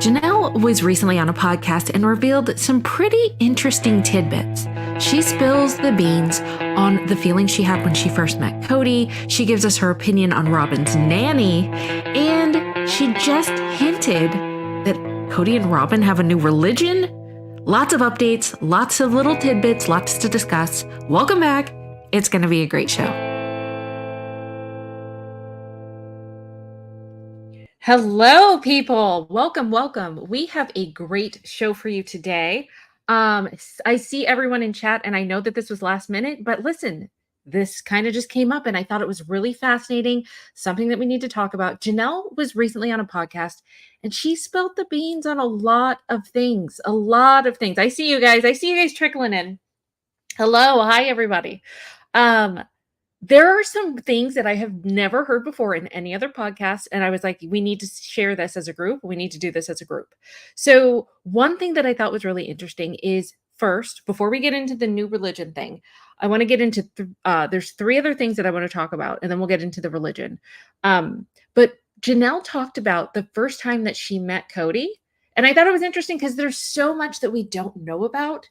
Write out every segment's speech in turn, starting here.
Janelle was recently on a podcast and revealed some pretty interesting tidbits. She spills the beans on the feeling she had when she first met Kody. She gives us her opinion on Robyn's nanny, and she just hinted that Kody and Robyn have a new religion. Lots of updates, lots of little tidbits, lots to discuss. Welcome back. It's going to be a great show. Hello, people. Welcome, welcome. We have a great show for you today. I see everyone in chat, and I know that this was last minute, but listen, this kind of just came up, and I thought it was really fascinating, something that we need to talk about. Janelle was recently on a podcast, and she spilled the beans on a lot of things, I see you guys trickling in. Hello. Hi, everybody. There are some things that I have never heard before in any other podcast. And I was like, we need to share this as a group. We need to do this as a group. So one thing that I thought was really interesting is first, before we get into the new religion thing, I want to get into, there's three other things that I want to talk about, and then we'll get into the religion. But Janelle talked about the first time that she met Kody. And I thought it was interesting because there's so much that we don't know about.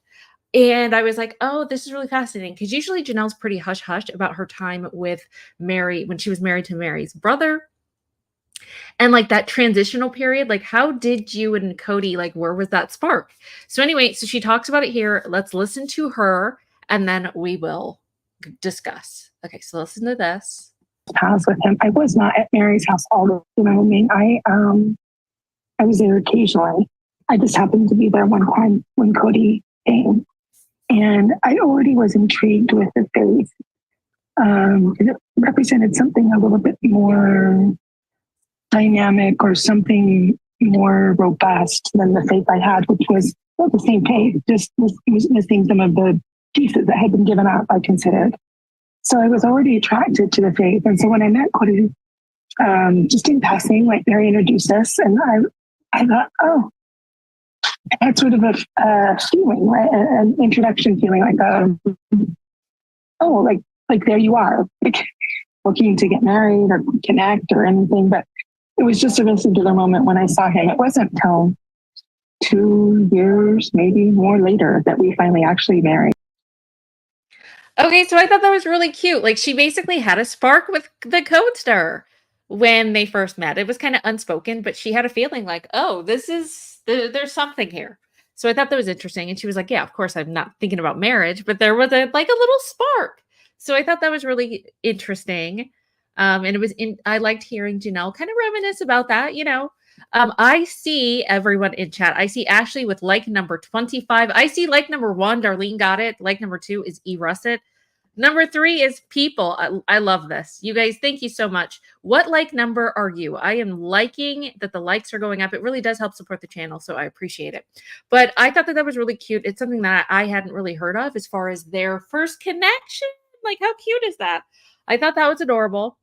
And I was like, oh, this is really fascinating. Because usually Janelle's pretty hush-hush about her time with Mary when she was married to Mary's brother. And like that transitional period, like how did you and Kody, like where was that spark? So anyway, so she talks about it here. Let's listen to her and then we will discuss. Okay, so listen to this. House with him. I was not at Mary's house all the time. I mean, I was there occasionally. I just happened to be there one time when Kody came. And I already was intrigued with the faith. It represented something a little bit more dynamic or something more robust than the faith I had, which was not the same faith, just was missing some of the pieces that had been given up, I considered. So I was already attracted to the faith. And so when I met Kody, just in passing, like Mary introduced us, and I thought, oh, I had sort of a feeling, right? An introduction feeling, like there you are, like looking to get married or connect or anything. But it was just a real singular moment when I saw him. It wasn't until 2 years, maybe more later, that we finally actually married. Okay, so I thought that was really cute. Like she basically had a spark with the code star when they first met. It was kind of unspoken, but she had a feeling like, oh, there's something here. So I thought that was interesting. And she was like, yeah, of course, I'm not thinking about marriage, but there was a little spark. So I thought that was really interesting. And I liked hearing Janelle kind of reminisce about that, you know. I see everyone in chat. I see Ashley with like number 25. I see like number 1, Darlene got it. Like number 2 is E. Russet. Number 3 is people. I love this. You guys, thank you so much. What like number are you? I am liking that the likes are going up. It really does help support the channel, so I appreciate it. But I thought that was really cute. It's something that I hadn't really heard of as far as their first connection. Like, how cute is that? I thought that was adorable.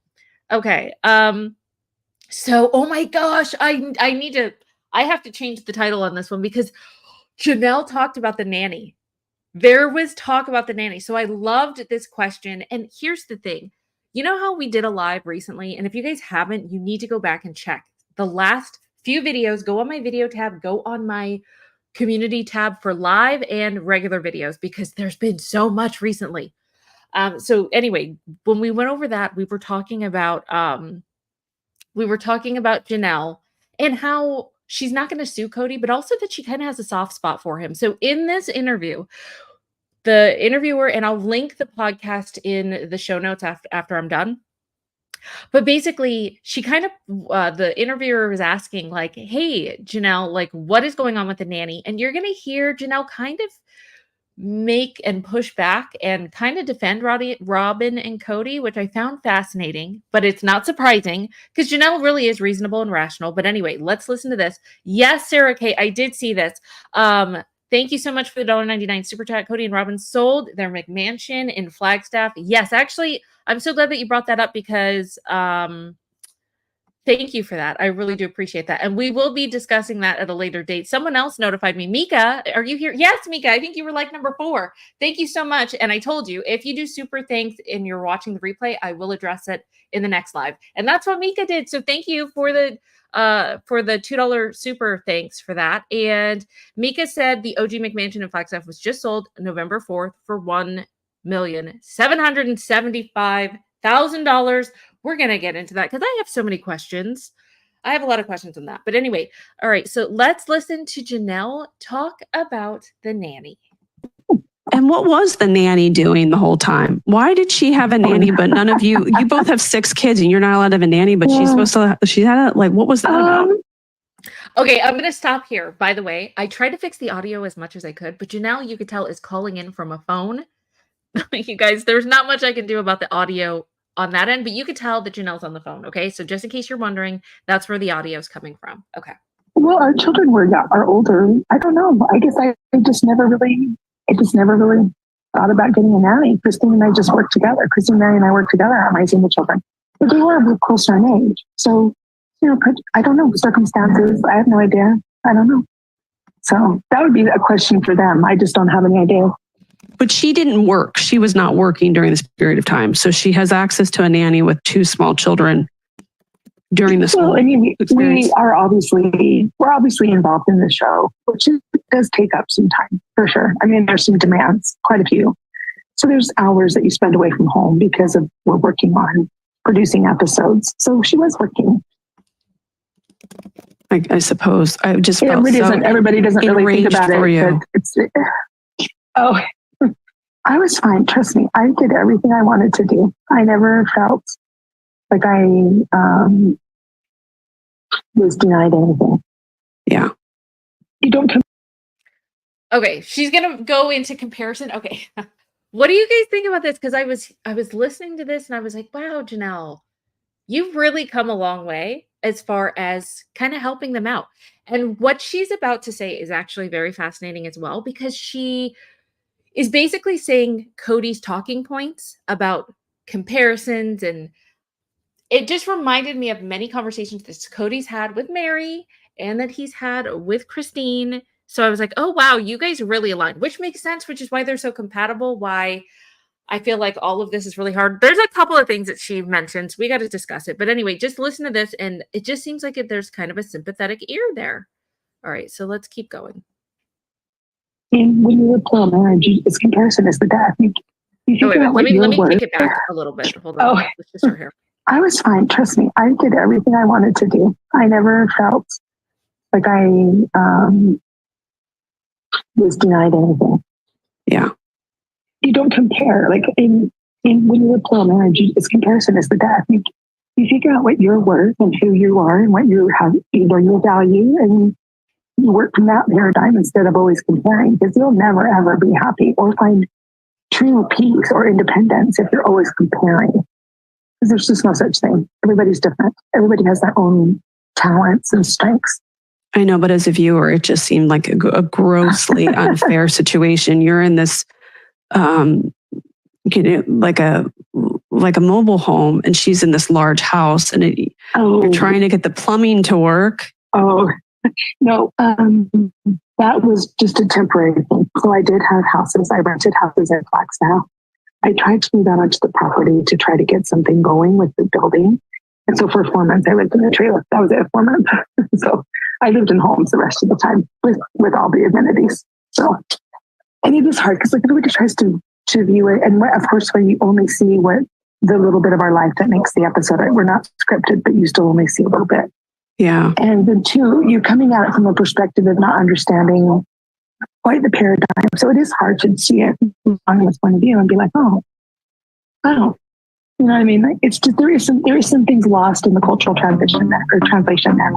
Okay. So, oh my gosh, I have to change the title on this one because Janelle talked about the nanny. There was talk about the nanny. So I loved this question. And here's the thing. You know how we did a live recently? And if you guys haven't, you need to go back and check the last few videos. Go on my video tab, go on my community tab for live and regular videos because there's been so much recently. So anyway, when we went over that, we were talking about Janelle and how she's not going to sue Kody, but also that she kind of has a soft spot for him. So in this interview, the interviewer, and I'll link the podcast in the show notes after I'm done. But basically, she kind of, the interviewer was asking like, hey, Janelle, like what is going on with the nanny? And you're going to hear Janelle kind of make and push back and kind of defend Robyn and Kody, which I found fascinating, but it's not surprising because Janelle really is reasonable and rational. But anyway, let's listen to this. Yes, Sarah Kay, I did see this. Thank you so much for the $1.99 super chat. Kody and Robyn sold their McMansion in Flagstaff. Yes, actually, I'm so glad that you brought that up because thank you for that. I really do appreciate that. And we will be discussing that at a later date. Someone else notified me. Mika, are you here? Yes, Mika. I think you were like number 4. Thank you so much. And I told you, if you do super thanks and you're watching the replay, I will address it in the next live. And that's what Mika did. So thank you for the for the $2 super thanks for that. And Mika said the OG McMansion in Flagstaff was just sold November 4th for $1,775,000. We're going to get into that because I have so many questions. I have a lot of questions on that. But anyway, all right. So let's listen to Janelle talk about the nanny. And what was the nanny doing the whole time? Why did she have a nanny, but none of you both have 6 kids and you're not allowed to have a nanny, but she's supposed to, she had a, like, what was that about? Okay, I'm going to stop here. By the way, I tried to fix the audio as much as I could, but Janelle, you could tell, is calling in from a phone. You guys, there's not much I can do about the audio on that end, but you could tell that Janelle's on the phone. Okay, so just in case you're wondering, that's where the audio is coming from. Okay. Well, our children are older. I don't know. I guess I just never really thought about getting a nanny. Christine and I just worked together. Christine, Mary, and I worked together on raising the children. But they were closer in age. So, I don't know. Circumstances, I have no idea. I don't know. So that would be a question for them. I just don't have any idea. But she didn't work. She was not working during this period of time. So she has access to a nanny with 2 small children during this. Well, I mean, we're obviously involved in the show, which does take up some time for sure. I mean, there's some demands, quite a few. So there's hours that you spend away from home because of we're working on producing episodes. So she was working. I suppose I just felt everybody doesn't really think about it. I was fine. Trust me. I did everything I wanted to do. I never felt like I was denied anything. Yeah. You don't. Okay, she's gonna go into comparison. Okay, what do you guys think about this? Because I was listening to this and I was like, wow, Janelle, you've really come a long way as far as kind of helping them out. And what she's about to say is actually very fascinating as well, because she is basically saying Kody's talking points about comparisons, and it just reminded me of many conversations that Kody's had with Mary and that he's had with Christine. So I was like, oh, wow, you guys really aligned, which makes sense, which is why they're so compatible, why I feel like all of this is really hard. There's a couple of things that she mentions. We got to discuss it. But anyway, just listen to this, and it just seems like there's kind of a sympathetic ear there. All right, so let's keep going. And when you reply marriage, its comparison is the death. Let me take it back a little bit. Hold on. Let's just start here. I was fine. Trust me. I did everything I wanted to do. I never felt like I was denied anything. Yeah. You don't compare. Like when you reply marriage, its comparison is the death. You figure out what you're worth and who you are and what you have, your value, and you work from that paradigm instead of always comparing, because you'll never ever be happy or find true peace or independence if you're always comparing. Because there's just no such thing. Everybody's different. Everybody has their own talents and strengths. I know, but as a viewer, it just seemed like a grossly unfair situation. You're in this, like a mobile home, and she's in this large house, and you're trying to get the plumbing to work. Oh, no, that was just a temporary thing. So I did have houses. I rented houses in Flagstaff. I tried to move out onto the property to try to get something going with the building. And so for 4 months, I lived in a trailer. That was it, 4 months. So I lived in homes the rest of the time with all the amenities. So, and it is hard because like everybody tries to view it. And of course, when you only see what the little bit of our life that makes the episode, right? We're not scripted, but you still only see a little bit. Yeah. And then 2, you're coming at it from a perspective of not understanding quite the paradigm. So it is hard to see it from this point of view and be like, oh, you know what I mean? Like, it's just, there is some things lost in the cultural transition or translation there.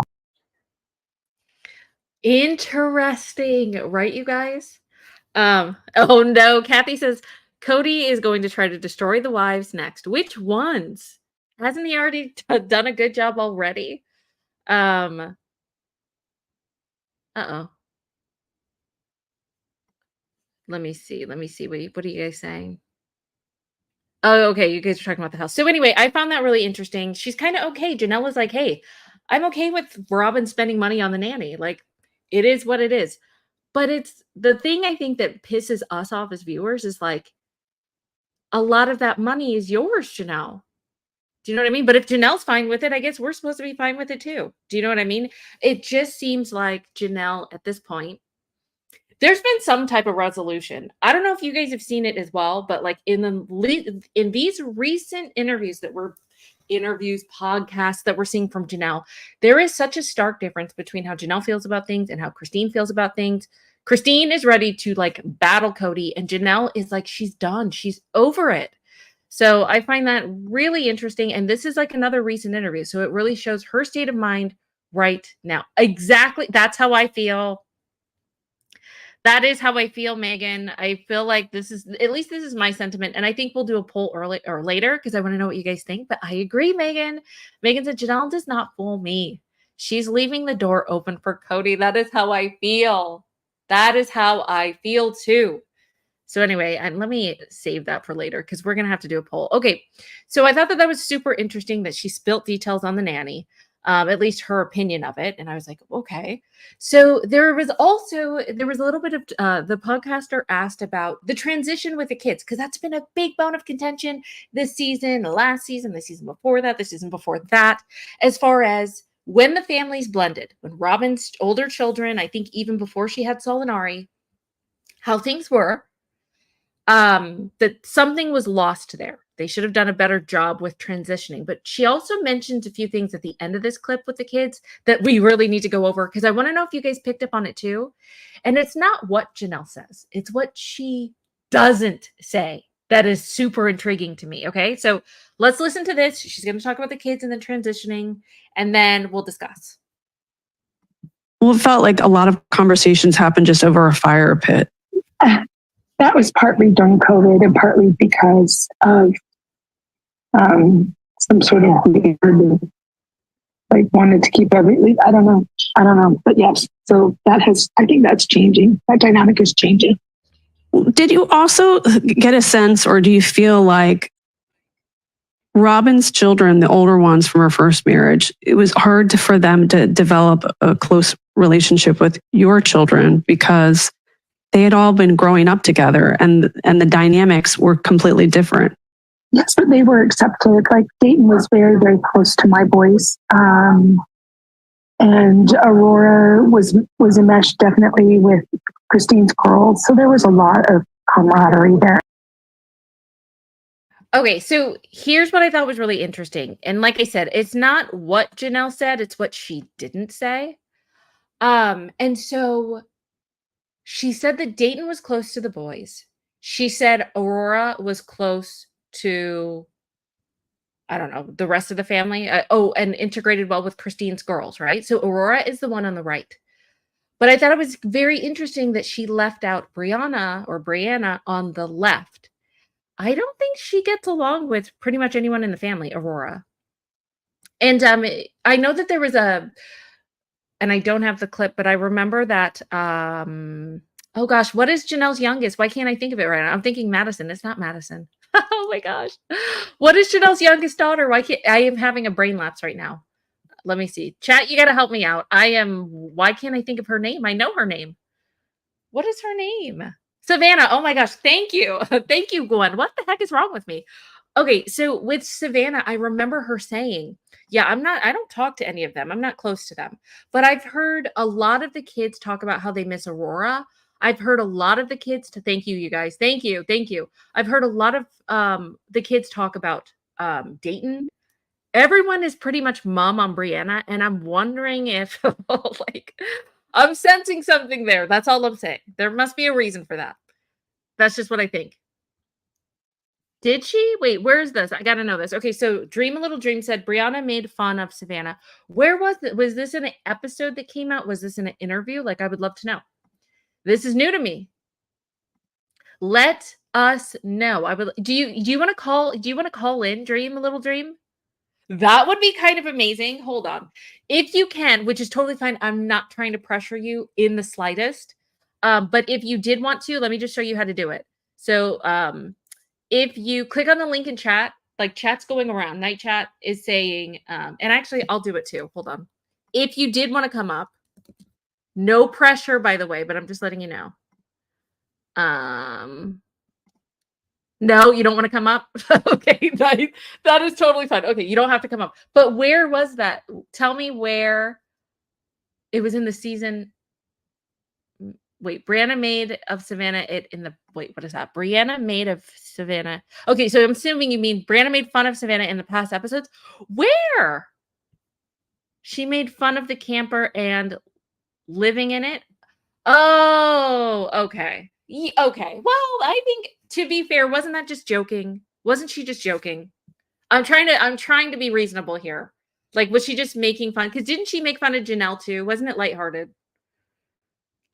Interesting, right, you guys? Oh no, Kathy says Kody is going to try to destroy the wives next. Which ones? Hasn't he already done a good job already? Uh-oh. Let me see. What are you guys saying? Oh, okay. You guys are talking about the house. So anyway, I found that really interesting. She's kind of okay. Janelle was like, hey, I'm okay with Robyn spending money on the nanny. Like, it is what it is. But it's the thing I think that pisses us off as viewers is like, a lot of that money is yours, Janelle. Do you know what I mean? But if Janelle's fine with it, I guess we're supposed to be fine with it too. Do you know what I mean? It just seems like Janelle at this point, there's been some type of resolution. I don't know if you guys have seen it as well, but like in these recent podcasts that we're seeing from Janelle, there is such a stark difference between how Janelle feels about things and how Christine feels about things. Christine is ready to like battle Kody, and Janelle is like, she's done. She's over it. So I find that really interesting. And this is like another recent interview. So it really shows her state of mind right now. Exactly. That's how I feel. That is how I feel, Megan. I feel like this is my sentiment. And I think we'll do a poll early or later because I want to know what you guys think. But I agree, Megan. Megan said, Janelle does not fool me. She's leaving the door open for Kody. That is how I feel. That is how I feel too. So anyway, and let me save that for later because we're going to have to do a poll. Okay. So I thought that was super interesting that she spilt details on the nanny, at least her opinion of it. And I was like, okay. So there was a little bit of the podcaster asked about the transition with the kids because that's been a big bone of contention this season, the last season, the season before that, the season before that, as far as when the families blended, when Robyn's older children, I think even before she had Saul and Ari, how things were. That something was lost there. They should have done a better job with transitioning. But she also mentioned a few things at the end of this clip with the kids that we really need to go over because I want to know if you guys picked up on it too. And it's not what Janelle says, it's what she doesn't say that is super intriguing to me. Okay, so let's listen to this. She's going to talk about the kids and then transitioning, and then we'll discuss. Well, it felt like a lot of conversations happened just over a fire pit. That was partly during COVID and partly because of some sort of weird, like wanted to keep everything. I don't know. But yes, so I think that's changing. That dynamic is changing. Did you also get a sense, or do you feel like Robyn's children, the older ones from her first marriage, it was hard for them to develop a close relationship with your children because they had all been growing up together and the dynamics were completely different? Yes, but they were accepted. Like Dayton was very, very close to my boys. And Aurora was enmeshed definitely with Christine's girls. So there was a lot of camaraderie there. Okay, so here's what I thought was really interesting. And like I said, it's not what Janelle said, it's what she didn't say. And so she said that Dayton was close to the boys. She said Aurora was close to, I don't know, the rest of the family. And integrated well with Christine's girls, right? So Aurora is the one on the right. But I thought it was very interesting that she left out Brianna on the left. I don't think she gets along with pretty much anyone in the family, Aurora. And I know that there was and I don't have the clip, but I remember that, oh gosh, what is Janelle's youngest? Why can't I think of it right now? I'm thinking Madison. It's not Madison. Oh my gosh. What is Janelle's youngest daughter? I am having a brain lapse right now. Let me see. Chat, you got to help me out. Why can't I think of her name? I know her name. What is her name? Savannah. Oh my gosh. Thank you. Thank you, Gwen. What the heck is wrong with me? Okay, so with Savannah, I remember her saying, yeah, I don't talk to any of them. I'm not close to them. But I've heard a lot of the kids talk about how they miss Aurora. I've heard a lot of the kids thank you, you guys. Thank you. Thank you. I've heard a lot of the kids talk about Dayton. Everyone is pretty much mom on Brianna, and I'm wondering if like I'm sensing something there. That's all I'm saying. There must be a reason for that. That's just what I think. Did she? Wait, where is this? I gotta know this. Okay, so Dream a Little Dream said Brianna made fun of Savannah. Where was it? Was this in an episode that came out? Was this in an interview? Like, I would love to know. This is new to me. Let us know. Do you want to call in Dream a Little Dream? That would be kind of amazing. Hold on. If you can, which is totally fine. I'm not trying to pressure you in the slightest. But if you did want to, let me just show you how to do it. So if you click on the link in chat, like chat's going around, night chat is saying, and actually I'll do it too. Hold on. If you did want to come up, no pressure, by the way, but I'm just letting you know. No, you don't want to come up? Okay, that is totally fine. Okay, you don't have to come up. But where was that? Tell me where it was in the season. Wait, Brianna made of Savannah it in the wait, what is that? Brianna made of Savannah. Okay, so I'm assuming you mean Brianna made fun of Savannah in the past episodes. Where? She made fun of the camper and living in it. Oh, okay. Okay. Well, I think to be fair, wasn't that just joking? Wasn't she just joking? I'm trying to be reasonable here. Like, was she just making fun? Because didn't she make fun of Janelle too? Wasn't it lighthearted?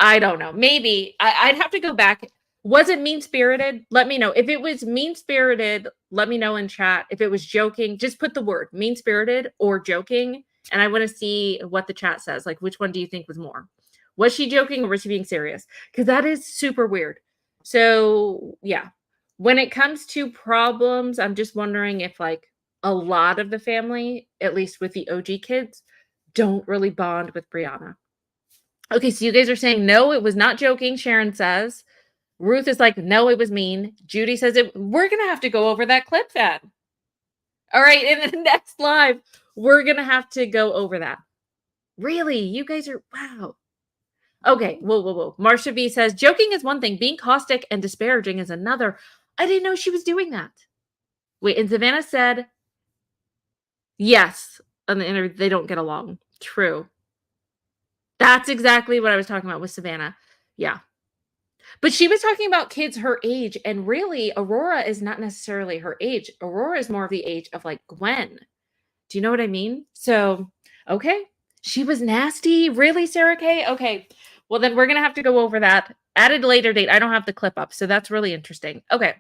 I don't know. Maybe I'd have to go back. Was it mean spirited? Let me know. If it was mean spirited, let me know in chat. If it was joking, just put the word mean spirited or joking. And I want to see what the chat says. Like, which one do you think was more? Was she joking or was she being serious? Because that is super weird. So, yeah. When it comes to problems, I'm just wondering if, like, a lot of the family, at least with the OG kids, don't really bond with Brianna. Okay, so you guys are saying, no, it was not joking, Sharon says. Ruth is like, no, it was mean. Judy says, we're going to have to go over that clip then. All right, in the next live, we're going to have to go over that. Really? You guys are, wow. Okay, whoa. Marsha B says, joking is one thing. Being caustic and disparaging is another. I didn't know she was doing that. Wait, and Savannah said, yes, on the interview, they don't get along. True. That's exactly what I was talking about with Savannah. Yeah. But she was talking about kids her age, and really, Aurora is not necessarily her age. Aurora is more of the age of, like, Gwen. Do you know what I mean? So, okay. She was nasty. Really, Sarah Kay? Okay. Well, then we're going to have to go over that at a later date. I don't have the clip up, so that's really interesting. Okay.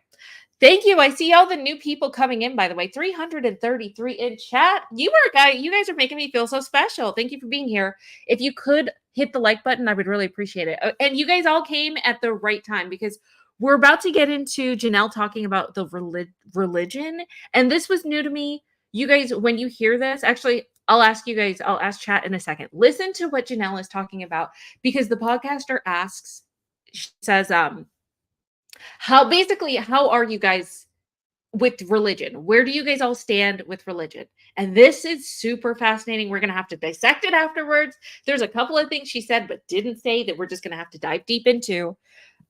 Thank you. I see all the new people coming in, by the way. 333 in chat. You guys are making me feel so special. Thank you for being here. If you could hit the like button, I would really appreciate it. And you guys all came at the right time because we're about to get into Janelle talking about the religion. And this was new to me. You guys, when you hear this, actually, I'll ask chat in a second. Listen to what Janelle is talking about because the podcaster asks, she says, how are you guys with religion? Where do you guys all stand with religion? And this is super fascinating. We're going to have to dissect it afterwards. There's a couple of things she said but didn't say that we're just going to have to dive deep into.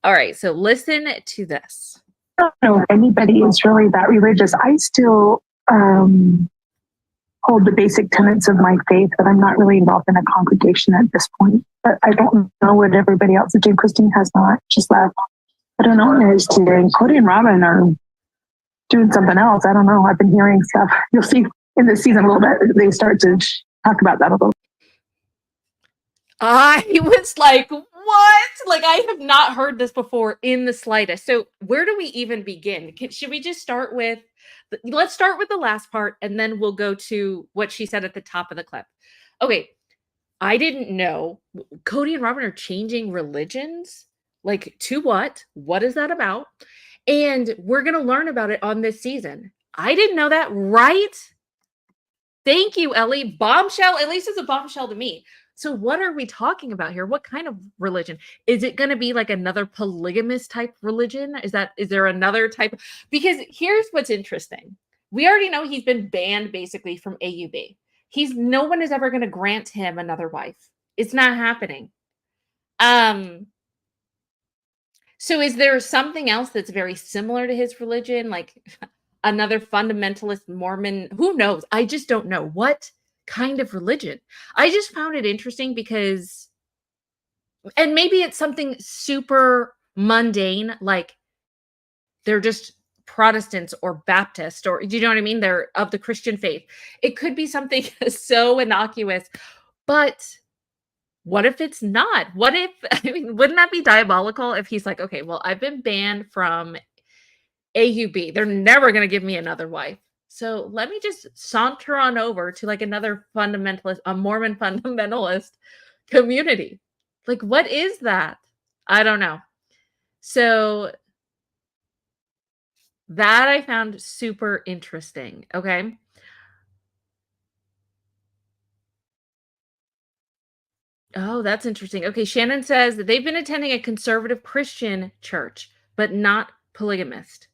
All right, so listen to this. I don't know if anybody is really that religious. I still hold the basic tenets of my faith, but I'm not really involved in a congregation at this point. But I don't know what everybody else is doing. Christine has not, just left. I don't know what it is doing. Kody and Robyn are doing something else. I don't know. I've been hearing stuff. You'll see in this season a little bit. They start to talk about that a little. I was like, what? Like, I have not heard this before in the slightest. So where do we even begin? Should we just start with, let's start with the last part and then we'll go to what she said at the top of the clip. Okay. I didn't know Kody and Robyn are changing religions. Like, to what? What is that about? And we're going to learn about it on this season. I didn't know that, right? Thank you, Ellie. Bombshell. At least it's a bombshell to me. So what are we talking about here? What kind of religion? Is it going to be like another polygamous type religion? Is there another type? Because here's what's interesting. We already know he's been banned basically from AUB. No one is ever going to grant him another wife. It's not happening. So is there something else that's very similar to his religion? Like another fundamentalist Mormon? Who knows? I just don't know. What kind of religion? I just found it interesting because, and maybe it's something super mundane, like they're just Protestants or Baptist, or do you know what I mean? They're of the Christian faith. It could be something so innocuous, but what if it's not? What if, I mean, wouldn't that be diabolical if he's like, okay, well, I've been banned from AUB. They're never going to give me another wife. So let me just saunter on over to like another fundamentalist, a Mormon fundamentalist community. Like, what is that? I don't know. So that I found super interesting. Okay. Oh, that's interesting. Okay, Shannon says that they've been attending a conservative Christian church, but not polygamist.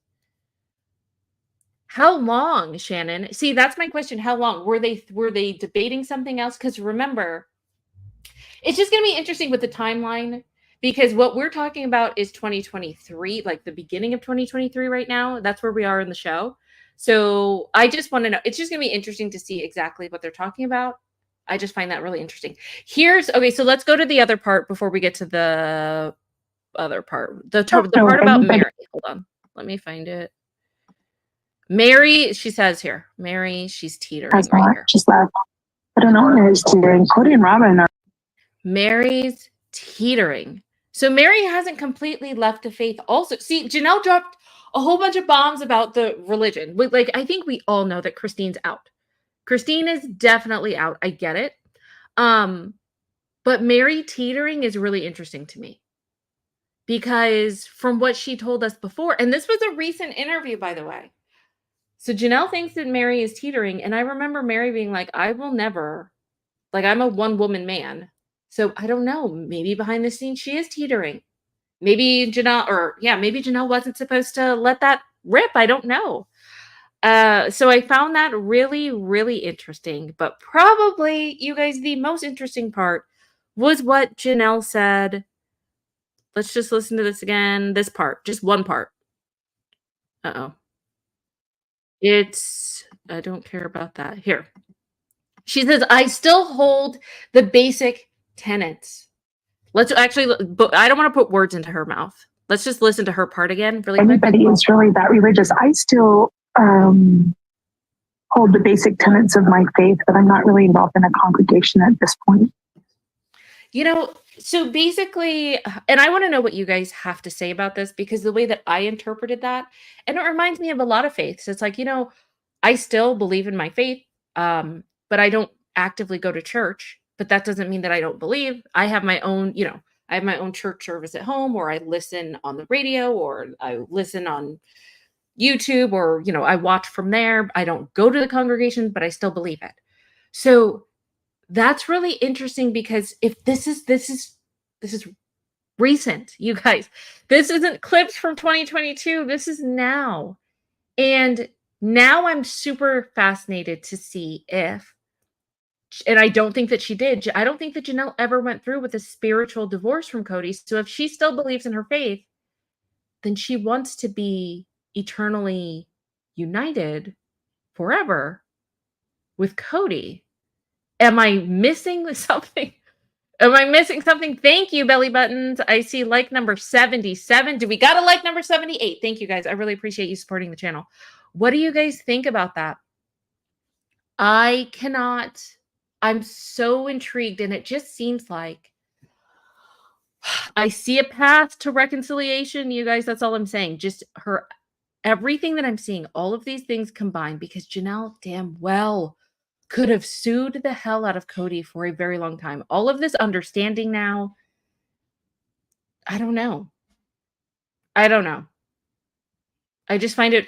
How long, Shannon? See, that's my question. How long were they debating something else? Because remember, it's just going to be interesting with the timeline because what we're talking about is 2023, like the beginning of 2023 right now. That's where we are in the show. So I just want to know. It's just going to be interesting to see exactly what they're talking about. I just find that really interesting. Okay, so let's go to the other part before we get to the other part. The part about Mary. Hold on. Let me find it. Mary, she says here. Mary, she's teetering right here. Just left. I don't know what is teetering. Kody and Robyn are. Mary's teetering. So Mary hasn't completely left the faith. Also, see, Janelle dropped a whole bunch of bombs about the religion. Like, I think we all know that Christine's out. Christine is definitely out. I get it. But Mary teetering is really interesting to me because from what she told us before, and this was a recent interview, by the way. So Janelle thinks that Mary is teetering, and I remember Mary being like, I will never, like, I'm a one-woman man. So I don't know. Maybe behind the scenes she is teetering. Maybe Janelle wasn't supposed to let that rip. I don't know. So I found that really, really interesting. But probably, you guys, the most interesting part was what Janelle said. Let's just listen to this again. This part, just one part. Uh-oh. I don't care about that. Here. She says, I still hold the basic tenets. Let's actually, but I don't want to put words into her mouth. Let's just listen to her part again. Really Anybody quick. is really that religious. I still hold the basic tenets of my faith, but I'm not really involved in a congregation at this point. You know, so basically, and I want to know what you guys have to say about this because the way that I interpreted that, and it reminds me of a lot of faiths. It's like, I still believe in my faith, but I don't actively go to church. But that doesn't mean that I don't believe. I have my own, I have my own church service at home, or I listen on the radio, or I listen on YouTube, or I watch from there. I don't go to the congregation, but I still believe it. So that's really interesting because if this is recent, you guys. This isn't clips from 2022. This is now. And now I'm super fascinated to see if, and I don't think that she did. I don't think that Janelle ever went through with a spiritual divorce from Kody. So if she still believes in her faith, then she wants to be eternally united forever with Kody. Am I missing something? Am I missing something? Thank you, belly buttons. I see like number 77. Do we got a like number 78? Thank you, guys. I really appreciate you supporting the channel. What do you guys think about that? I'm so intrigued, and it just seems like I see a path to reconciliation. You guys, that's all I'm saying. Just everything that I'm seeing, all of these things combined, because Janelle damn well could have sued the hell out of Kody for a very long time. All of this understanding now, I don't know. I just find it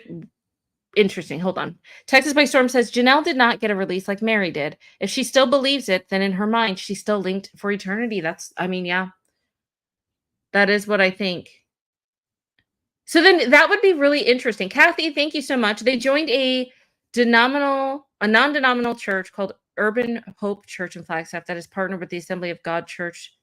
interesting. Hold on. Texas by Storm says, Janelle did not get a release like Mary did. If she still believes it, then in her mind, she's still linked for eternity. Yeah. That is what I think. So then that would be really interesting. Kathy, thank you so much. They joined a non-denominational church called Urban Hope Church in Flagstaff that is partnered with the Assembly of God Church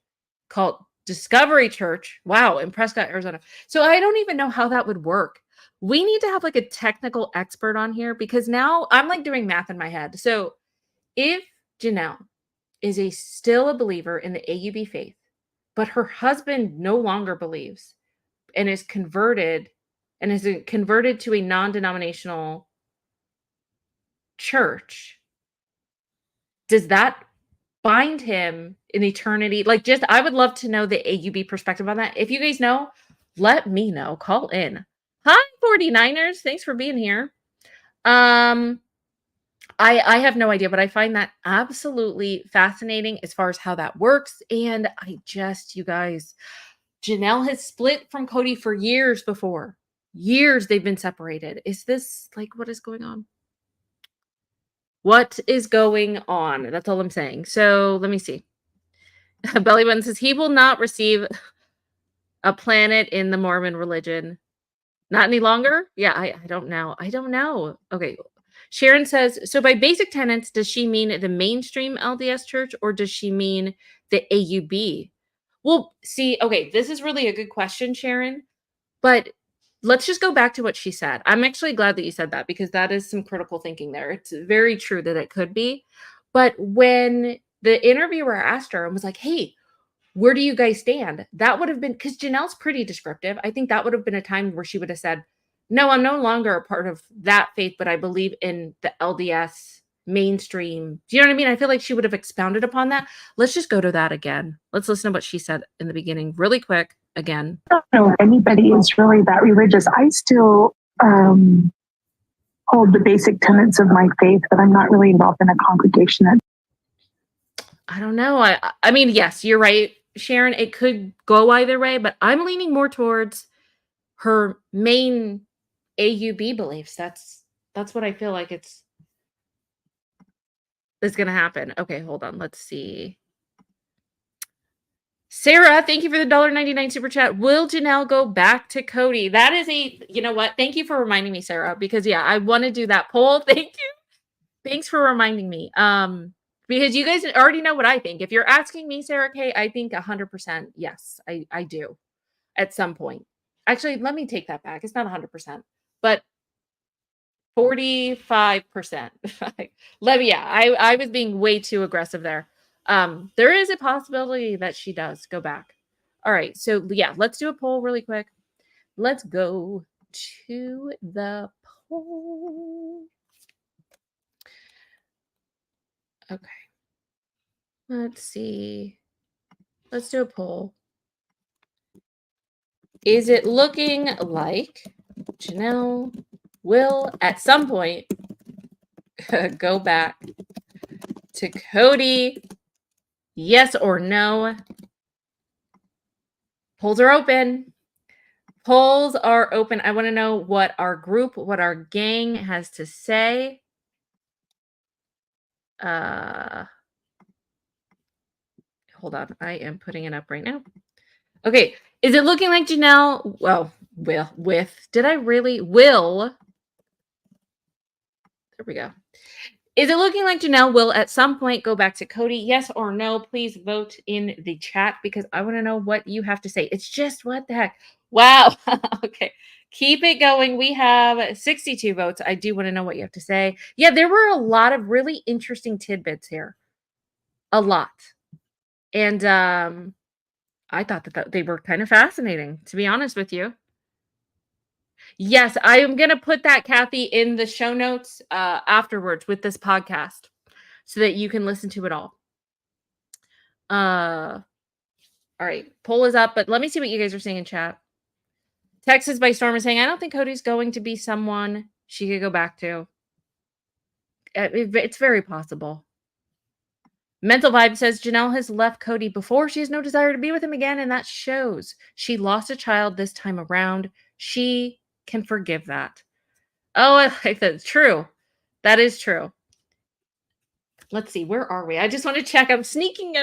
called Discovery Church. Wow, in Prescott, Arizona. So I don't even know how that would work. We need to have like a technical expert on here because now I'm like doing math in my head. So if Janelle is still a believer in the AUB faith, but her husband no longer believes and is converted to a non-denominational church, does that bind him in eternity? Like, I would love to know the AUB perspective on that. If you guys know, let me know. Call in. Hi, 49ers. Thanks for being here. I have no idea, but I find that absolutely fascinating as far as how that works. And you guys, Janelle has split from Kody for years before. Years they've been separated. Is this like, what is going on? What is going on? That's all I'm saying. So let me see. Belly button says he will not receive a planet in the Mormon religion. Not any longer? Yeah, I don't know. I don't know. Okay. Sharon says, so by basic tenets, does she mean the mainstream LDS church or does she mean the AUB? Well, see, okay, this is really a good question, Sharon, but let's just go back to what she said. I'm actually glad that you said that because that is some critical thinking there. It's very true that it could be. But when the interviewer asked her and was like, hey, where do you guys stand? That would have been because Janelle's pretty descriptive. I think that would have been a time where she would have said, no, I'm no longer a part of that faith, but I believe in the LDS mainstream. Do you know what I mean? I feel like she would have expounded upon that. Let's just go to that again. Let's listen to what she said in the beginning really quick again. I don't know if anybody is really that religious. I still hold the basic tenets of my faith, but I'm not really involved in a congregation. I don't know. I mean, yes, you're right, Sharon. It could go either way, but I'm leaning more towards her main AUB beliefs. That's what I feel like it's going to happen. Okay, hold on. Let's see. Sarah, thank you for the $1.99 super chat. Will Janelle go back to Kody? That is you know what? Thank you for reminding me, Sarah, because yeah, I want to do that poll. Thank you. Thanks for reminding me. Because you guys already know what I think. If you're asking me, Sarah K, I think 100% yes, I do at some point. Actually, let me take that back. It's not 100%, but 45%. I was being way too aggressive there. There is a possibility that she does go back. All right. So yeah, let's do a poll really quick. Let's go to the poll. Okay. Let's see. Let's do a poll. Is it looking like Janelle will at some point go back to Kody? Yes or no? Polls are open. Polls are open. I want to know what our group, what our gang has to say. Hold on. I am putting it up right now. Okay. Is it looking like Janelle? Well, there we go. Is it looking like Janelle will at some point go back to Kody? Yes or no? Please vote in the chat because I want to know what you have to say. It's just what the heck. Wow. Okay. Keep it going. We have 62 votes. I do want to know what you have to say. Yeah, there were a lot of really interesting tidbits here. A lot. And I thought that they were kind of fascinating, to be honest with you. Yes, I am going to put that, Kathy, in the show notes afterwards with this podcast so that you can listen to it all. All right. Poll is up, but let me see what you guys are saying in chat. Texas by Storm is saying, I don't think Kody's going to be someone she could go back to. It's very possible. Mental Vibe says Janelle has left Kody before. She has no desire to be with him again, and that shows. She lost a child this time around. She can forgive that. Oh, I like that. It's true. That is true. Let's see. Where are we? I just want to check. I'm sneaking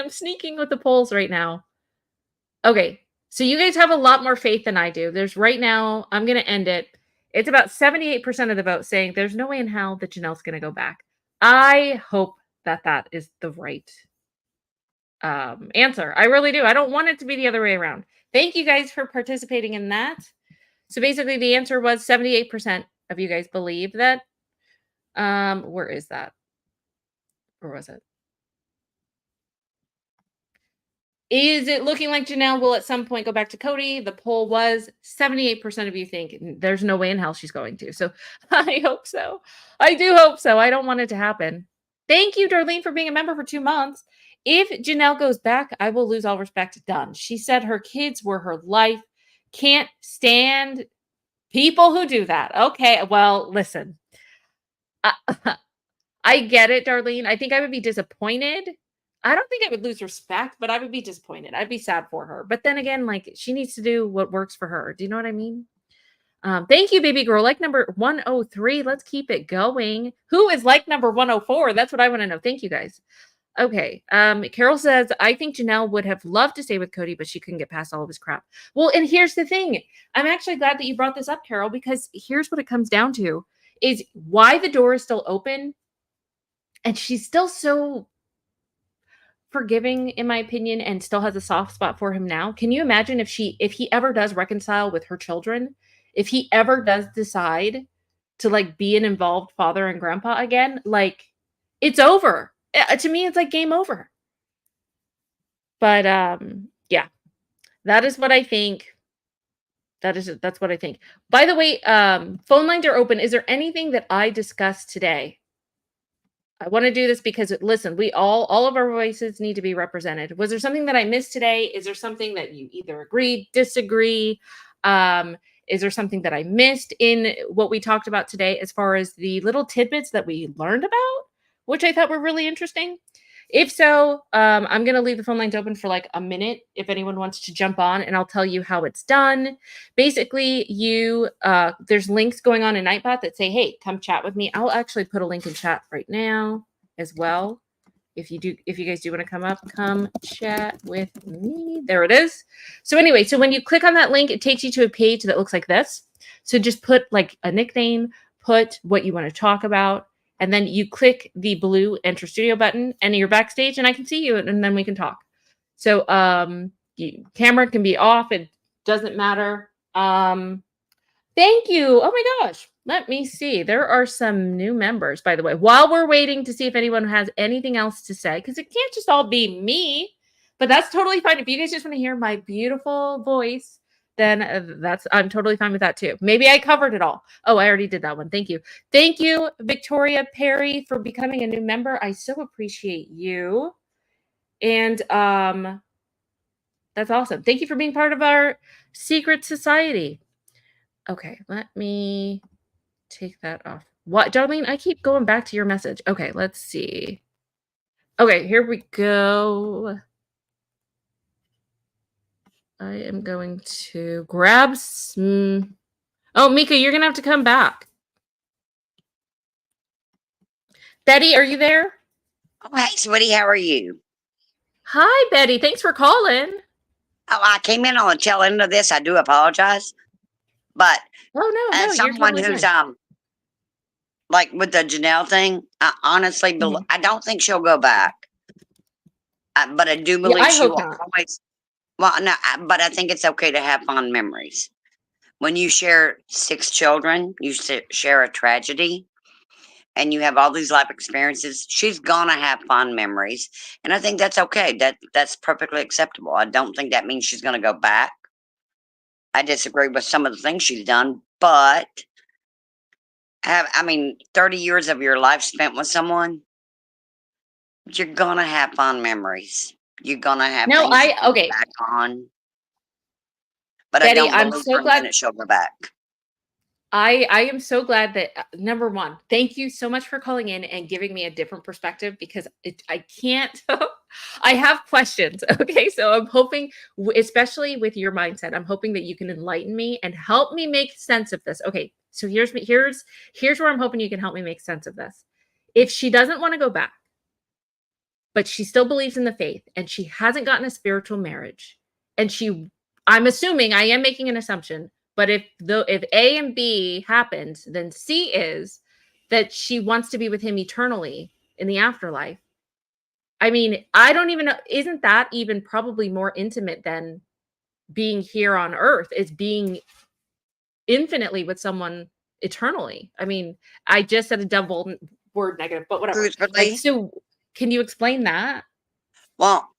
with the polls right now. Okay. So you guys have a lot more faith than I do. There's right now, I'm going to end it. It's about 78% of the vote saying there's no way in hell that Janelle's going to go back. I hope that is the right answer. I really do. I don't want it to be the other way around. Thank you guys for participating in that. So basically the answer was 78% of you guys believe that. Where is that? Where was it? Is it looking like Janelle will at some point go back to Kody? The poll was 78% of you think there's no way in hell she's going to. So I hope so. I do hope so. I don't want it to happen. Thank you, Darlene, for being a member for 2 months. If Janelle goes back, I will lose all respect. Done. She said her kids were her life. Can't stand people who do that. Okay, well, listen. I get it, Darlene. I think I would be disappointed. I don't think I would lose respect, but I would be disappointed. I'd be sad for her. But then again, like she needs to do what works for her. Do you know what I mean? Thank you, baby girl. Like number 103. Let's keep it going. Who is like number 104? That's what I want to know. Thank you guys. Okay. Carol says, I think Janelle would have loved to stay with Kody, but she couldn't get past all of his crap. Well, and here's the thing. I'm actually glad that you brought this up, Carol, because here's what it comes down to is why the door is still open. And she's still so forgiving, in my opinion, and still has a soft spot for him now. Can you imagine if he ever does reconcile with her children, if he ever does decide to like be an involved father and grandpa again, like it's over. To me, it's like game over. But yeah, that is what I think. That's what I think. By the way, phone lines are open. Is there anything that I discussed today? I want to do this because listen, we all of our voices need to be represented. Was there something that I missed today? Is there something that you either agree, disagree? Is there something that I missed in what we talked about today as far as the little tidbits that we learned about, which I thought were really interesting? If so, I'm going to leave the phone lines open for like a minute if anyone wants to jump on, and I'll tell you how it's done. Basically, there's links going on in Nightbot that say, hey, come chat with me. I'll actually put a link in chat right now as well. If you guys do want to come up, come chat with me. There it is. So anyway, so when you click on that link, it takes you to a page that looks like this. So just put like a nickname, put what you want to talk about, and then you click the blue enter studio button and you're backstage and I can see you and then we can talk. So camera can be off. It doesn't matter. Thank you. Oh my gosh. Let me see. There are some new members, by the way, while we're waiting to see if anyone has anything else to say, because it can't just all be me, but that's totally fine. If you guys just want to hear my beautiful voice, then I'm totally fine with that too. Maybe I covered it all. Oh, I already did that one. Thank you. Thank you, Victoria Perry, for becoming a new member. I so appreciate you. And that's awesome. Thank you for being part of our secret society. Okay, let me take that off. What, Darlene? I keep going back to your message. Okay, let's see. Okay, here we go. I am going to grab some. Oh, Mika, you're going to have to come back. Betty, are you there? Oh, hey, sweetie, how are you? Hi, Betty. Thanks for calling. Oh, I came in on the tail end of this. I do apologize. But Oh, no, as you're someone totally who's, fine. like with the Janelle thing, I honestly believe, I don't think she'll go back. But I do believe I she hope will not. always, well, no, but I think it's okay to have fond memories. When you share 6 children, you share a tragedy, and you have all these life experiences, she's gonna have fond memories. And I think that's okay. That's perfectly acceptable. I don't think that means she's gonna go back. I disagree with some of the things she's done, but 30 years of your life spent with someone, you're gonna have fond memories. You're gonna have No, things you look okay. back on. But Betty, I don't I'm believe so for a glad. minute she'll go back. I am so glad that number one, thank you so much for calling in and giving me a different perspective because I can't. I have questions. Okay, so I'm hoping, especially with your mindset, I'm hoping that you can enlighten me and help me make sense of this. Okay, so here's where I'm hoping you can help me make sense of this. If she doesn't want to go back, but she still believes in the faith and she hasn't gotten a spiritual marriage, and I'm assuming, I am making an assumption, but if A and B happens, then C is that she wants to be with him eternally in the afterlife. I mean, I don't even know, isn't that even probably more intimate than being here on earth? Is being infinitely with someone eternally. I mean, I just said a double word negative, but whatever. Like, Truthfully, so can you explain that? well,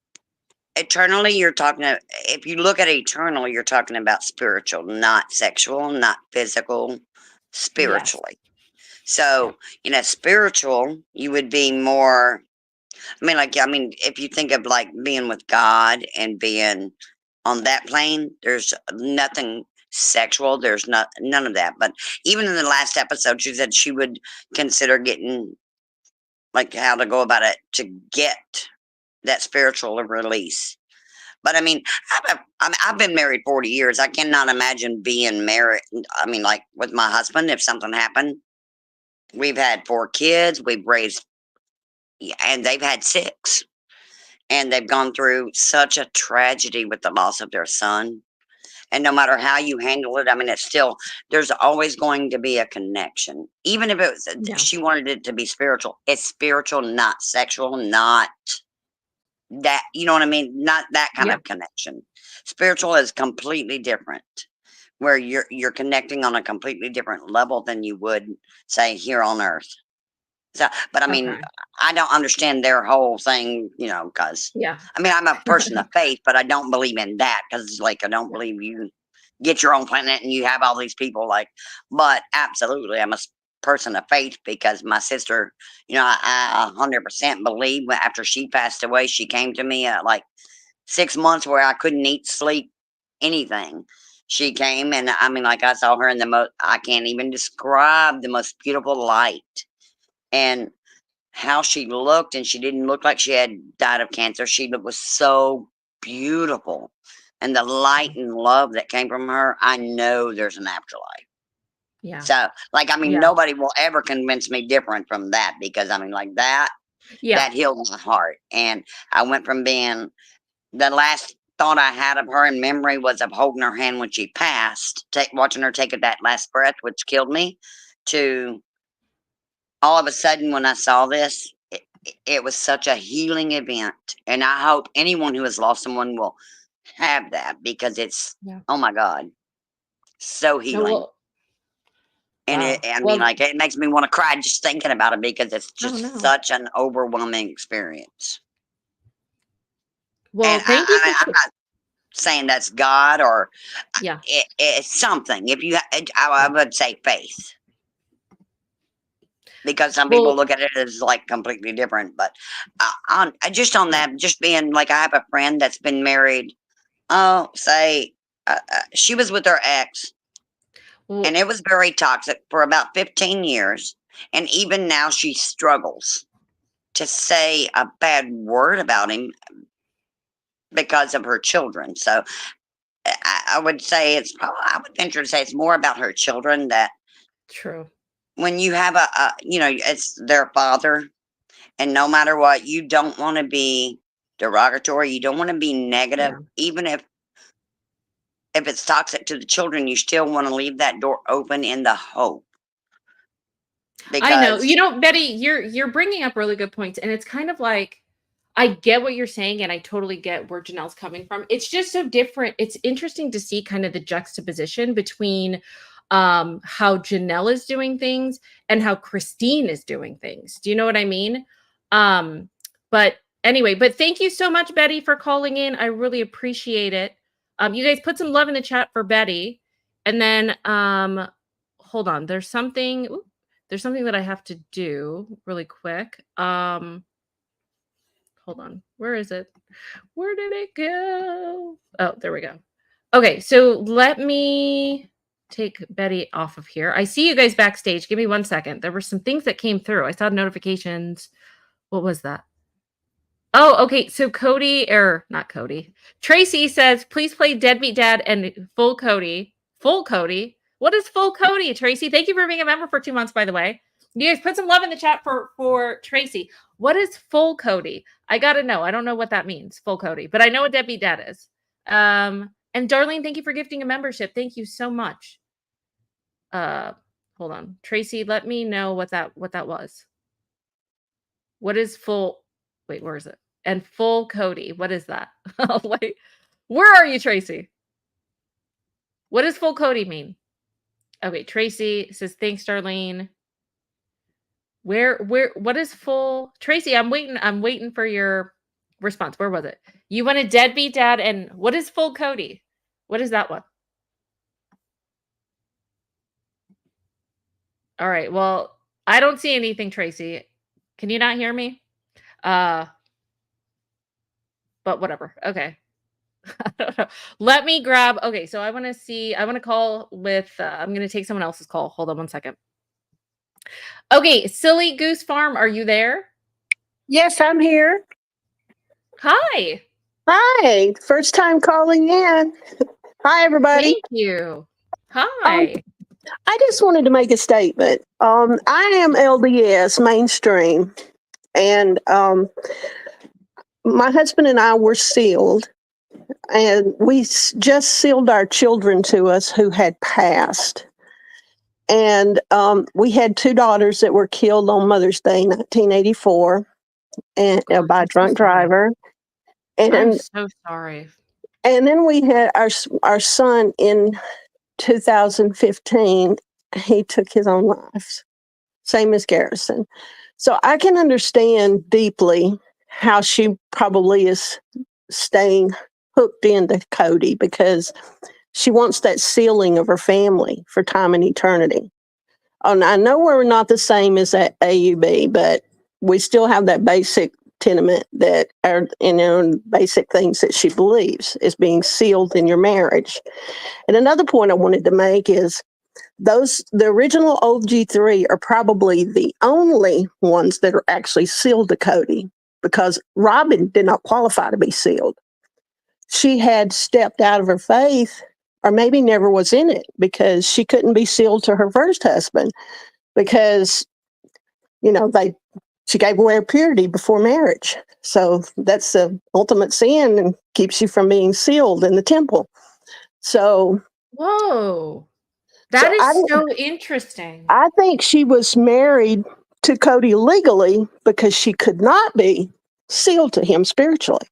eternally, you're talking, if you look at eternal, you're talking about spiritual, not sexual, not physical, Yes. spiritually. So, spiritual, you would be more, if you think of like being with God and being on that plane, there's nothing sexual. There's none of that. But even in the last episode, she said she would consider getting, like, how to go about it to get that spiritual release. But I've been married 40 years. I cannot imagine being married. Like with my husband, if something happened, we've had 4 kids. We've raised, and they've had 6, and they've gone through such a tragedy with the loss of their son. And no matter how you handle it, I mean, it's still, there's always going to be a connection. Even if it was, Yeah. she wanted it to be spiritual. It's spiritual, not sexual, not that, you know what I mean? Not that kind Yeah. of connection. Spiritual is completely different, where you're connecting on a completely different level than you would say here on earth. So, but I mean, Okay. I don't understand their whole thing, you know, because Yeah. I mean, I'm a person of faith, but I don't believe in that because, like, I don't believe you get your own planet and you have all these people. Like, but absolutely, I'm a person of faith because my sister, you know, I 100% believe after she passed away, she came to me at like 6 months where I couldn't eat, sleep, anything. She came and I mean, like, I saw her in the most, I can't even describe the most beautiful light. And how she looked, and she didn't look like she had died of cancer. She was so beautiful. And the light and love that came from her, I know there's an afterlife. Yeah. So, like, I mean, Yeah. nobody will ever convince me different from that because, I mean, like that Yeah. healed my heart. And I went from being, the last thought I had of her in memory was of holding her hand when she passed, watching her take that last breath, which killed me, to all of a sudden when I saw this, it was such a healing event. And I hope anyone who has lost someone will have that because it's, Yeah. oh my God, so No, healing. well, And wow. I mean, Well, like, it makes me want to cry just thinking about it because it's oh just no. such an overwhelming experience. Well, And thank you I'm for not saying that's God or yeah. it's something. If you, I would say faith. Because some people Well, look at it as like completely different, but just on that, just being like, I have a friend that's been married. Oh, say she was with her ex, well, and it was very toxic for about 15 years, and even now she struggles to say a bad word about him because of her children. So I would say it's probably, I would venture to say it's more about her children that true. when you have you know, it's their father. And no matter what, you don't want to be derogatory. You don't want to be negative. Yeah. Even if it's toxic to the children, you still want to leave that door open in the hope. I know. Because You know, Betty, you're bringing up really good points, and it's kind of like I get what you're saying, and I totally get where Janelle's coming from. It's just so different. It's interesting to see kind of the juxtaposition between how Janelle is doing things and how Christine is doing things. Do you know what I mean? Um, but anyway, but thank you so much, Betty, for calling in. I really appreciate it. You guys put some love in the chat for Betty. And then hold on, there's something. There's something that I have to do really quick. Hold on. Where is it? Where did it go? Oh, there we go. Okay, so let me take Betty off of here. I see you guys backstage. Give me 1 second. There were some things that came through. I saw notifications. What was that? Oh, okay. So Kody, or not Kody. Tracy says, please play Deadbeat Dad and Full Kody. Full Kody. What is Full Kody, Tracy? Thank you for being a member for 2 months, by the way. You guys put some love in the chat for Tracy. What is Full Kody? I gotta know. I don't know what that means, Full Kody, but I know what Deadbeat Dad is. And Darlene, thank you for gifting a membership. Thank you so much. Hold on. Tracy, let me know what that was. What is full? Wait, where is it? And Full Kody. What is that? Wait, where are you, Tracy? What does Full Kody mean? Okay, Tracy says, thanks, Darlene. What is full? Tracy, I'm waiting for your response. Where was it? You want a Deadbeat Dad, and what is Full Kody? What is that one? All right, well, I don't see anything, Tracy. Can you not hear me? But whatever. Okay. I don't know. Let me grab. Okay, so I want to see. I want to call with. I'm going to take someone else's call. Hold on 1 second. Okay, Silly Goose Farm, are you there? Yes, I'm here. Hi. Hi. First time calling in. Hi, everybody. Thank you. Hi. I just wanted to make a statement. I am LDS mainstream, And my husband and I were sealed, and we just sealed our children to us who had passed. And we had 2 daughters that were killed on Mother's Day, 1984, and by a I'm so drunk sorry. driver. I'm And so sorry. then we had our son in 2015. He took his own life, same as Garrison. So I can understand deeply how she probably is staying hooked into Kody, because she wants that sealing of her family for time and eternity. And I know we're not the same as that AUB, but we still have that basic tenement that are, basic things that she believes is being sealed in your marriage. And another point I wanted to make is the original OG3 are probably the only ones that are actually sealed to Kody, because Robyn did not qualify to be sealed. She had stepped out of her faith, or maybe never was in it, because she couldn't be sealed to her first husband, because she gave away her purity before marriage. So that's the ultimate sin and keeps you from being sealed in the temple. So Whoa. That so is so interesting. I think she was married to Kody legally because she could not be sealed to him spiritually.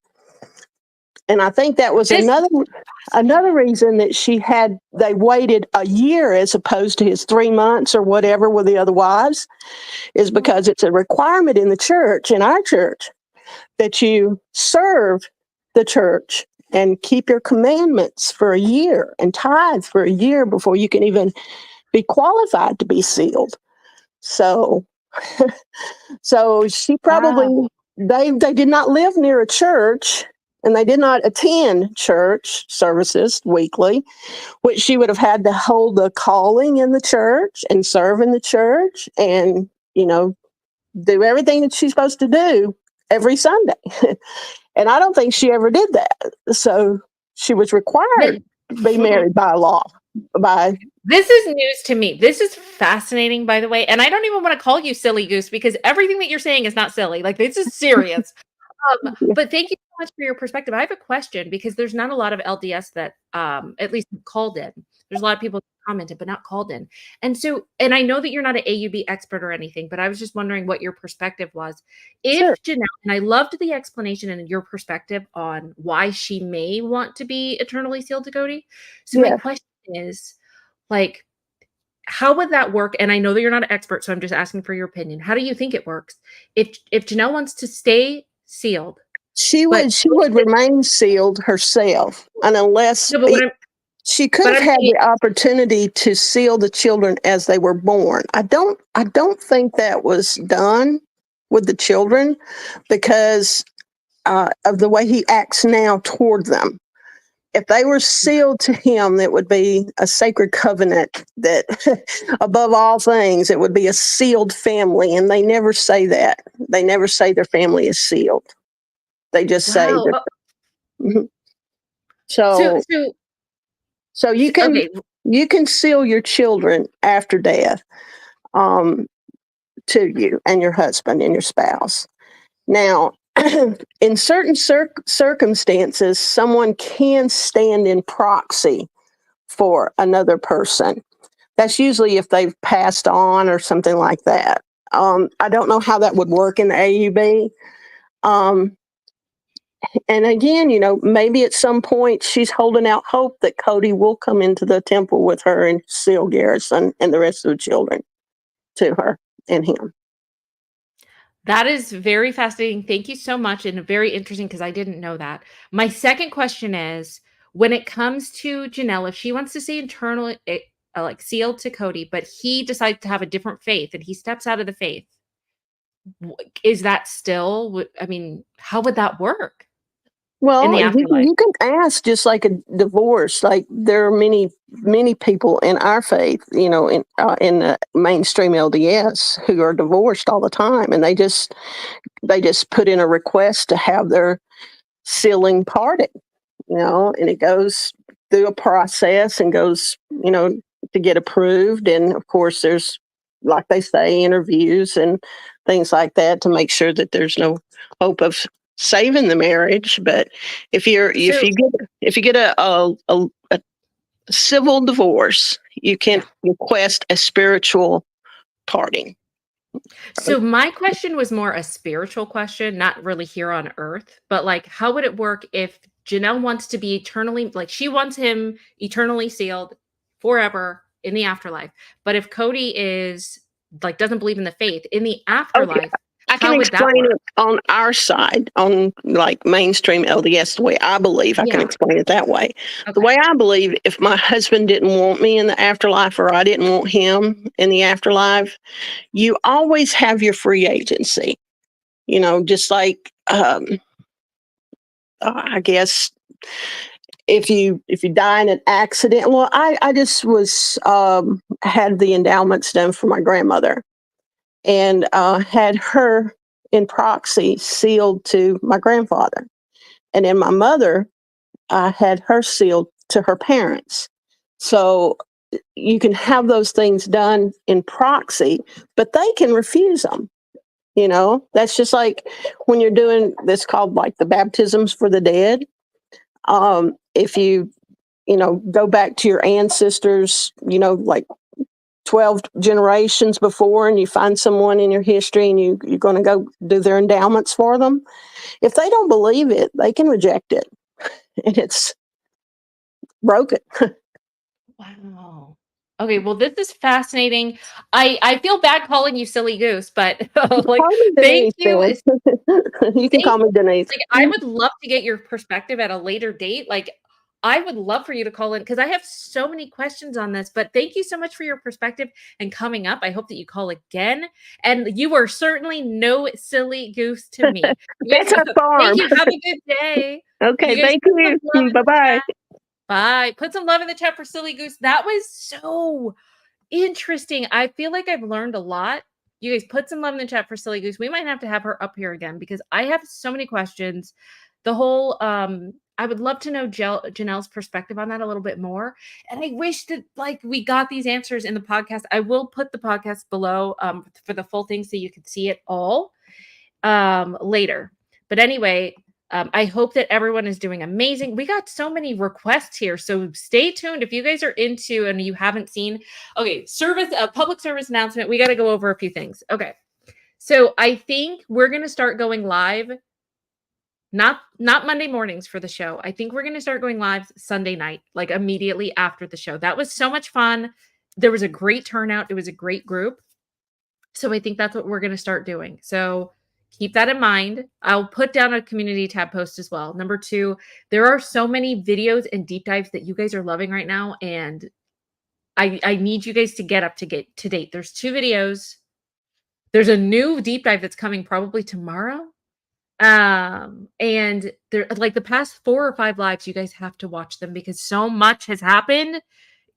And I think that was This another reason that they waited a year as opposed to his 3 months or whatever with the other wives, is because it's a requirement in the church, in our church, that you serve the church and keep your commandments for a year and tithe for a year before you can even be qualified to be sealed. So she probably, Wow. they did not live near a church, and they did not attend church services weekly, which she would have had to hold the calling in the church and serve in the church and, do everything that she's supposed to do every Sunday. And I don't think she ever did that. So she was required to be married by law. This is news to me. This is fascinating, by the way. And I don't even want to call you silly goose, because everything that you're saying is not silly. Like, this is serious. But thank you so much for your perspective. I have a question, because there's not a lot of LDS that at least called in. There's a lot of people that commented, but not called in. And I know that you're not an AUB expert or anything, but I was just wondering what your perspective was. If Sure. Janelle, and I loved the explanation and your perspective on why she may want to be eternally sealed to Kody. So my Yeah. question is, like, how would that work? And I know that you're not an expert, so I'm just asking for your opinion. How do you think it works? If Janelle wants to stay sealed, She but would remain sealed herself, and unless no, but what I'm she could but have I'm had saying, the opportunity to seal the children as they were born. I don't think that was done with the children, because of the way he acts now toward them. If they were sealed to him, it would be a sacred covenant that above all things, it would be a sealed family. And they never say that. They never say their family is sealed. They just say wow. that. Mhm. So So so so okay. you can seal your children after death, um, to you and your husband and your spouse. Now, in certain circumstances, someone can stand in proxy for another person. That's usually if they've passed on or something like that. I don't know how that would work in the AUB. And again, maybe at some point she's holding out hope that Kody will come into the temple with her and seal Garrison and the rest of the children to her and him. That is very fascinating. Thank you so much, and very interesting, because I didn't know that. My second question is, when it comes to Janelle, if she wants to stay internally, like, sealed to Kody, but he decides to have a different faith and he steps out of the faith, is that still? I mean, how would that work in Well, the afterlife? you can ask, just like a divorce. Like, there are many people in our faith, in the mainstream LDS, who are divorced all the time, and they just put in a request to have their sealing parted, and it goes through a process and goes, to get approved. And of course, there's like they say, interviews and things like that to make sure that there's no hope of saving the marriage. But if So you get a civil divorce, you can request a spiritual parting. So my question was more a spiritual question, not really here on earth, but like how would it work if Janelle wants to be eternally, like she wants him eternally sealed forever in the afterlife. But if Kody is like doesn't believe in the faith in the Okay, afterlife, I can how would that explain work? it on our side, on like mainstream LDS, the way I believe. I can Yeah. explain it that way. The Okay. way I believe, if my husband didn't want me in the afterlife or I didn't want him in the afterlife, you always have your free agency. You know, just like I guess if you die in an accident. Well, I just was had the endowments done for my grandmother and had her in proxy sealed to my grandfather. And then my mother, I had her sealed to her parents. So you can have those things done in proxy, but they can refuse them. You know, that's just like when you're doing this called like the baptisms for the dead. If you go back to your ancestors, like 12 generations before, and you find someone in your history and you're going to go do their endowments for them. If they don't believe it, they can reject it. And it's broken. Wow. Okay, well, this is fascinating. I feel bad calling you silly goose, but like, Call me thank Denise, you. then. You can Thank call me Denise. Like, I would love to get your perspective at a later date. Like, I would love for you to call in because I have so many questions on this. But thank you so much for your perspective and coming up. I hope that you call again. And you are certainly no silly goose to me. You That's guys, our thank farm. you. Have a good day. Okay, You guys thank put some love you. in Bye the bye. chat. Bye. Put some love in the chat for silly goose. That was so interesting. I feel like I've learned a lot. You guys put some love in the chat for Silly Goose. We might have to have her up here again because I have so many questions. The whole I would love to know Janelle's perspective on that a little bit more. And I wish that like we got these answers in the podcast. I will put the podcast below for the full thing so you can see it all later. But anyway, I hope that everyone is doing amazing. We got so many requests here, so stay tuned. If you guys are into and you haven't seen, okay, public service announcement. We got to go over a few things. Okay, so I think we're gonna start going live. Not Monday mornings for the show. I think we're gonna start going live Sunday night, like immediately after the show. That was so much fun. There was a great turnout. It was a great group. So I think that's what we're going to start doing. So keep that in mind. I'll put down a community tab post as well. Number 2, there are so many videos and deep dives that you guys are loving right now. And I need you guys to get to date. There's 2 videos. There's a new deep dive that's coming probably tomorrow. And they're like the past 4 or 5 lives, you guys have to watch them because so much has happened.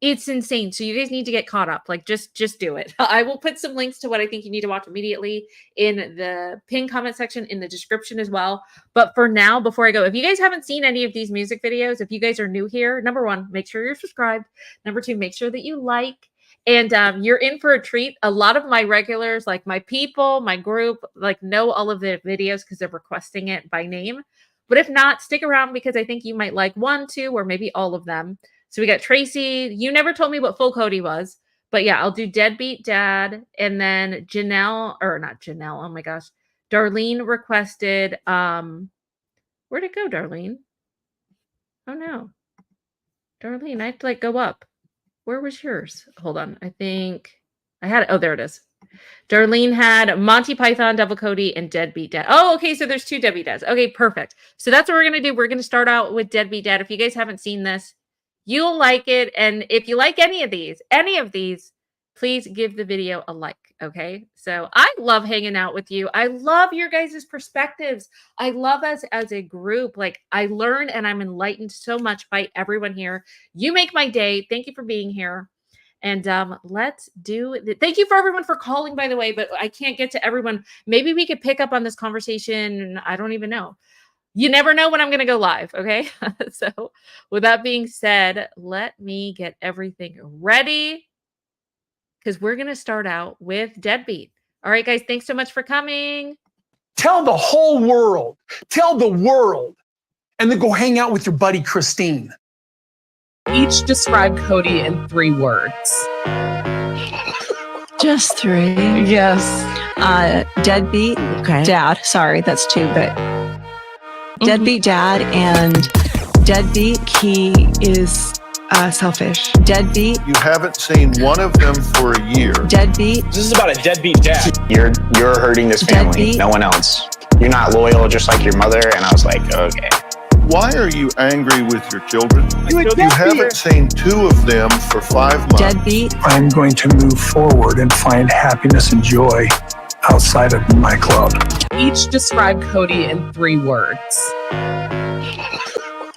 It's insane. So you guys need to get caught up. Like just do it. I will put some links to what I think you need to watch immediately in the pinned comment section in the description as well. But for now, before I go, if you guys haven't seen any of these music videos, if you guys are new here, number 1, make sure you're subscribed. Number 2, make sure that you like. And you're in for a treat. A lot of my regulars, like my people, my group, like know all of the videos because they're requesting it by name. But if not, stick around because I think you might like 1, 2, or maybe all of them. So we got Tracy. You never told me what full Kody was, but yeah, I'll do Deadbeat Dad. And then Janelle, or not Janelle. Oh my gosh. Darlene requested, where'd it go, Darlene? Oh no. Darlene, I have to like go up. Where was yours? Hold on. I think I had it. Oh, there it is. Darlene had Monty Python, Devil Kody, and Deadbeat Dad. Oh, okay. So there's 2 Deadbeat Dads. Okay, perfect. So that's what we're going to do. We're going to start out with Deadbeat Dad. If you guys haven't seen this, you'll like it. And if you like any of these, please give the video a like. Okay. So I love hanging out with you. I love your guys' perspectives. I love us as a group. Like I learn and I'm enlightened so much by everyone here. You make my day. Thank you for being here. And let's do thank you for everyone for calling, by the way, but I can't get to everyone. Maybe we could pick up on this conversation. I don't even know. You never know when I'm going to go live. Okay. So with that being said, let me get everything ready because we're going to start out with Deadbeat. All right, guys, thanks so much for coming. Tell the whole world. Tell the world. And then go hang out with your buddy Christine. Each describe Kody in 3 words. Just 3. Yes. Deadbeat. Okay. Dad. Sorry, that's 2, but deadbeat dad and deadbeat. He is selfish. Deadbeat. You haven't seen one of them for a year. Deadbeat. This is about a deadbeat dad. You're hurting this family, Deadbeat. no one else. You're not loyal, just like your mother. And I was like, okay. Why are you angry with your children? You haven't seen 2 of them for 5 months. Deadbeat. I'm going to move forward and find happiness and joy outside of my club. Each describe Kody in 3 words.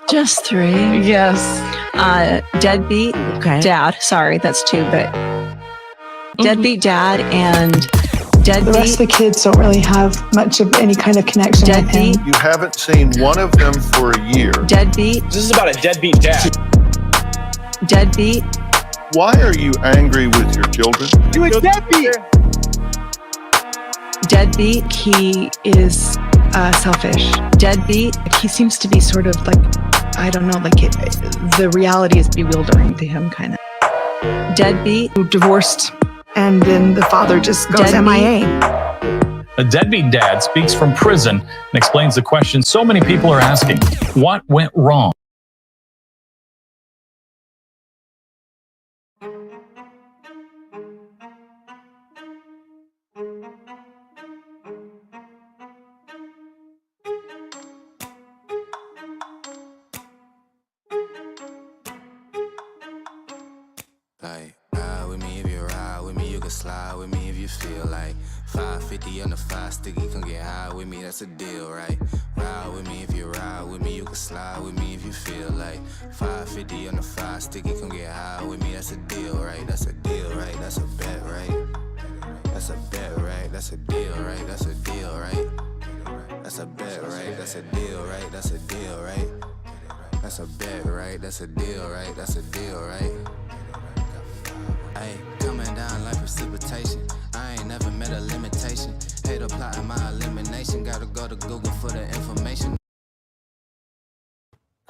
Just 3. Yes. Deadbeat. Okay. Dad. Sorry, that's 2, but deadbeat dad and deadbeat. The rest of the kids don't really have much of any kind of connection with Deadbeat. him. You haven't seen one of them for a year. Deadbeat. This is about a deadbeat dad. Deadbeat. Why are you angry with your children? You a deadbeat. Deadbeat. He is selfish. Deadbeat. He seems to be sort of like, I don't know, like the reality is bewildering to him, kind of. Deadbeat. Divorced, and then the father just goes Deadbeat. MIA. A deadbeat dad speaks from prison and explains the question so many people are asking: what went wrong? Like, ride with me if you ride with me, you can slide with me if you feel like 550 on the 5 sticky, come get high with me, that's a deal, right? Ride with me if you ride with me, you can slide with me if you feel like 550 on the 5 sticky, come get high with me, that's a deal, right? That's a deal, right? That's a bet, right? That's a bet, right? That's a deal, right? That's a deal, right? That's a bet, right? That's a deal, right? That's a deal, right? That's a bet, right? That's a deal, right? That's a deal, right? Ay, coming down like precipitation. I ain't never met a limitation. Hate applying my elimination. Gotta go to Google for the information.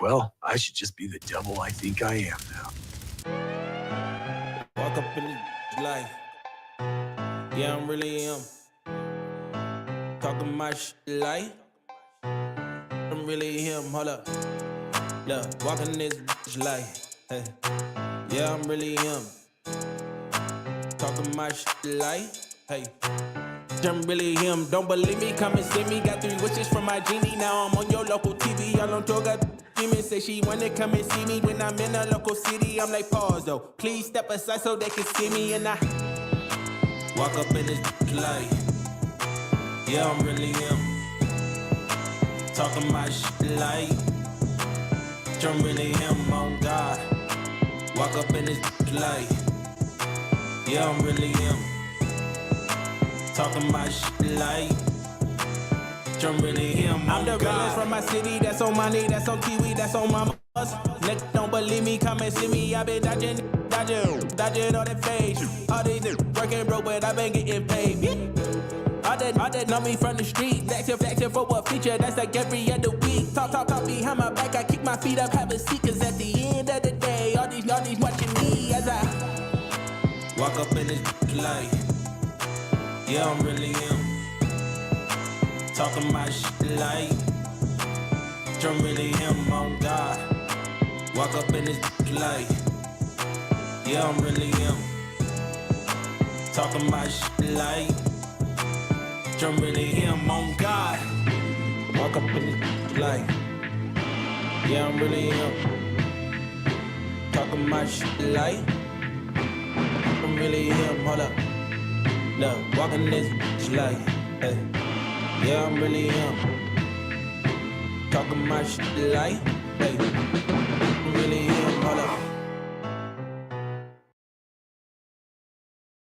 Well, I should just be the devil I think I am now. Walk up in this life. Yeah, I'm really him. Talking my shit like I'm really him. Hold up. Look, walking this bitch life. Hey. Yeah, I'm really him. Talking my shit like, hey, I'm really him. Don't believe me, come and see me. Got 3 wishes from my genie. Now I'm on your local TV. Y'all on tour, got demons. Say she wanna come and see me when I'm in a local city. I'm like, pause though. Please step aside so they can see me. And I walk up in this light. Yeah, I'm really him. Talking my shit like, I'm really him, on God. Walk up in this light. Yeah, I'm really him. Talking my shit like I'm really him. I'm the realest from my city. That's on money, that's on TV, that's on my bus. Niggas don't believe me, come and see me. I been dodging all that face. All these niggas working broke, but I been getting paid. All that know me from the street. Flexing for what feature? That's like every other week. Talk behind my back. I kick my feet up, have a seat. Cause at the end of the day, all these watching me as I walk up in this light. Yeah, I'm really him. Talking my shit like I'm really him, on God. Walk up in this light. Yeah, I'm really him. Talking my shit like I'm really him, on God. Walk up in this light. Yeah, I'm really him. Talking my shit like I'm really him, hold up. Look, walking this bitch like, hey. Yeah, I'm really him. Talking my shit like, hey.